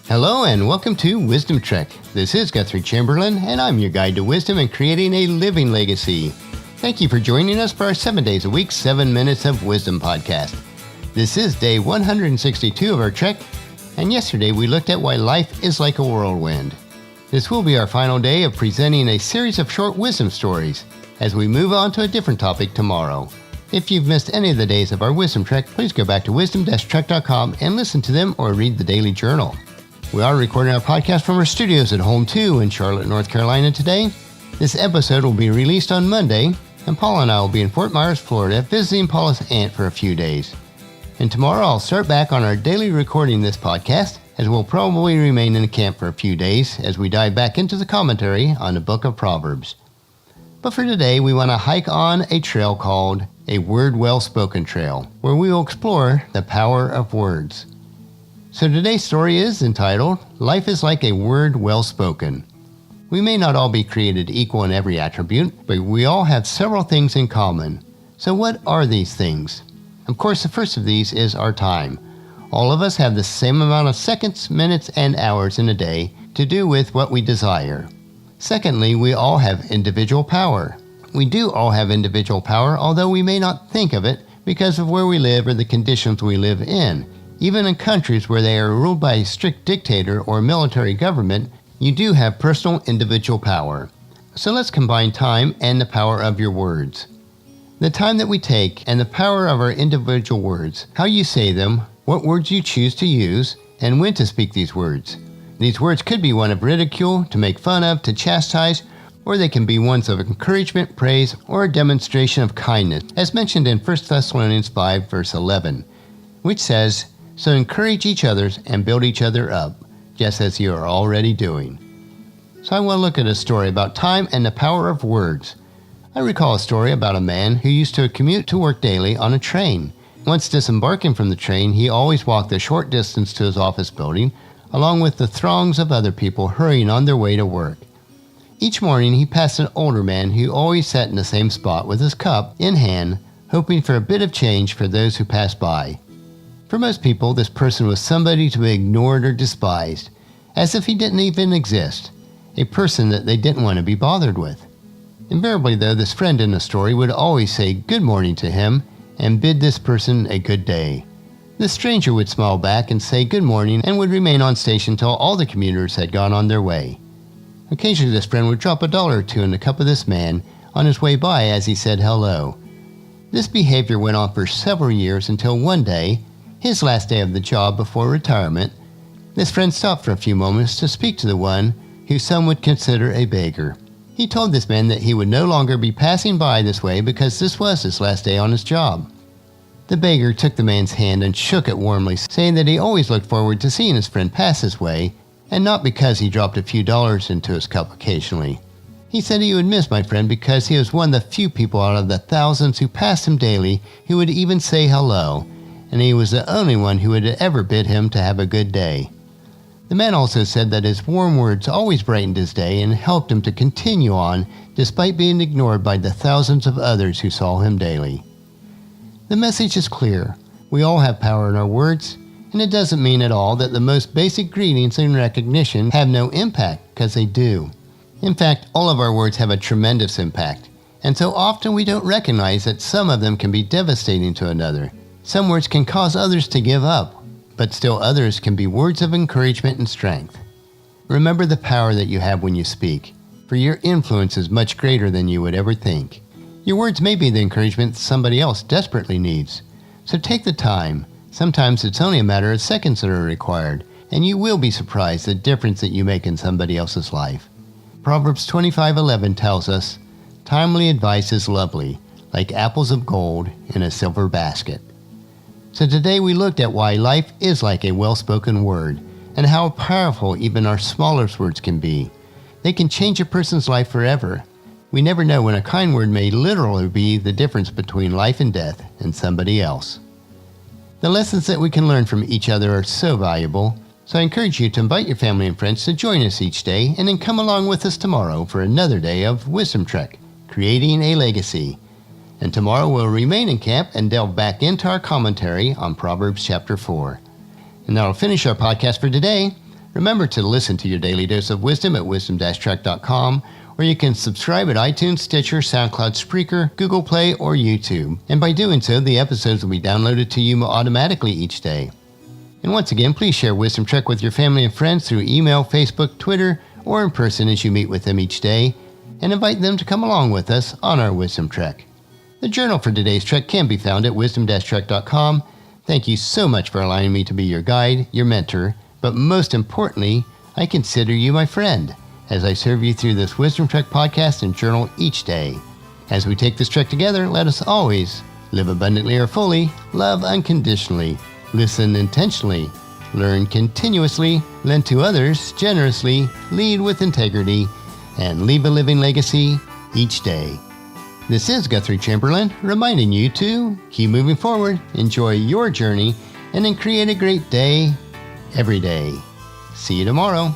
Hello and welcome to Wisdom Trek. This is Guthrie Chamberlain and I'm your guide to wisdom and creating a living legacy. Thank you for joining us for our 7 days a week, 7 minutes of wisdom podcast. This is day 162 of our trek, and yesterday we looked at why life is like a whirlwind. This will be our final day of presenting a series of short wisdom stories as we move on to a different topic tomorrow. If you've missed any of the days of our wisdom trek, please go back to wisdom-trek.com and listen to them or read the daily journal. We are recording our podcast from our studios at Home 2 in Charlotte, North Carolina today. This episode will be released on Monday, and Paula and I will be in Fort Myers, Florida, visiting Paula's aunt for a few days. And tomorrow I'll start back on our daily recording this podcast, as we'll probably remain in camp for a few days as we dive back into the commentary on the book of Proverbs. But for today, we want to hike on a trail called a Word Well Spoken Trail, where we will explore the power of words. So today's story is entitled, Life is Like a Word Well Spoken. We may not all be created equal in every attribute, but we all have several things in common. So what are these things? Of course, the first of these is our time. All of us have the same amount of seconds, minutes, and hours in a day to do with what we desire. Secondly, we all have individual power. We do all have individual power, although we may not think of it because of where we live or the conditions we live in. Even in countries where they are ruled by a strict dictator or military government, you do have personal individual power. So let's combine time and the power of your words. The time that we take and the power of our individual words, how you say them, what words you choose to use, and when to speak these words. These words could be one of ridicule, to make fun of, to chastise, or they can be ones of encouragement, praise, or a demonstration of kindness, as mentioned in 1 Thessalonians 5, verse 11, which says, So encourage each other and build each other up, just as you are already doing. So I want to look at a story about time and the power of words. I recall a story about a man who used to commute to work daily on a train. Once disembarking from the train, he always walked a short distance to his office building, along with the throngs of other people hurrying on their way to work. Each morning he passed an older man who always sat in the same spot with his cup in hand, hoping for a bit of change for those who passed by. For most people, this person was somebody to be ignored or despised, as if he didn't even exist, a person that they didn't want to be bothered with. Invariably, though, this friend in the story would always say good morning to him and bid this person a good day. The stranger would smile back and say good morning and would remain on station until all the commuters had gone on their way. Occasionally, this friend would drop $1 or $2 in the cup of this man on his way by as he said hello. This behavior went on for several years until one day, his last day of the job before retirement, this friend stopped for a few moments to speak to the one who some would consider a beggar. He told this man that he would no longer be passing by this way because this was his last day on his job. The beggar took the man's hand and shook it warmly, saying that he always looked forward to seeing his friend pass this way, and not because he dropped a few dollars into his cup occasionally. He said he would miss my friend because he was one of the few people out of the thousands who passed him daily who would even say hello, and he was the only one who would ever bid him to have a good day. The man also said that his warm words always brightened his day and helped him to continue on despite being ignored by the thousands of others who saw him daily. The message is clear. We all have power in our words, and it doesn't mean at all that the most basic greetings and recognition have no impact, because they do. In fact, all of our words have a tremendous impact, and so often we don't recognize that some of them can be devastating to another. Some words can cause others to give up, but still others can be words of encouragement and strength. Remember the power that you have when you speak, for your influence is much greater than you would ever think. Your words may be the encouragement somebody else desperately needs, so take the time. Sometimes it's only a matter of seconds that are required, and you will be surprised the difference that you make in somebody else's life. Proverbs 25:11 tells us, Timely advice is lovely, like apples of gold in a silver basket. So today we looked at why life is like a well-spoken word, and how powerful even our smallest words can be. They can change a person's life forever. We never know when a kind word may literally be the difference between life and death in somebody else. The lessons that we can learn from each other are so valuable, so I encourage you to invite your family and friends to join us each day and then come along with us tomorrow for another day of Wisdom Trek, Creating a Legacy. And tomorrow we'll remain in camp and delve back into our commentary on Proverbs chapter 4. And that'll finish our podcast for today. Remember to listen to your daily dose of wisdom at wisdom-track.com, or you can subscribe at iTunes, Stitcher, SoundCloud, Spreaker, Google Play, or YouTube. And by doing so, the episodes will be downloaded to you automatically each day. And once again, please share Wisdom Trek with your family and friends through email, Facebook, Twitter, or in person as you meet with them each day, and invite them to come along with us on our Wisdom Trek. The journal for today's trek can be found at wisdom-trek.com. Thank you so much for allowing me to be your guide, your mentor, but most importantly, I consider you my friend as I serve you through this Wisdom Trek podcast and journal each day. As we take this trek together, let us always live abundantly or fully, love unconditionally, listen intentionally, learn continuously, lend to others generously, lead with integrity, and leave a living legacy each day. This is Guthrie Chamberlain reminding you to keep moving forward, enjoy your journey, and then create a great day every day. See you tomorrow.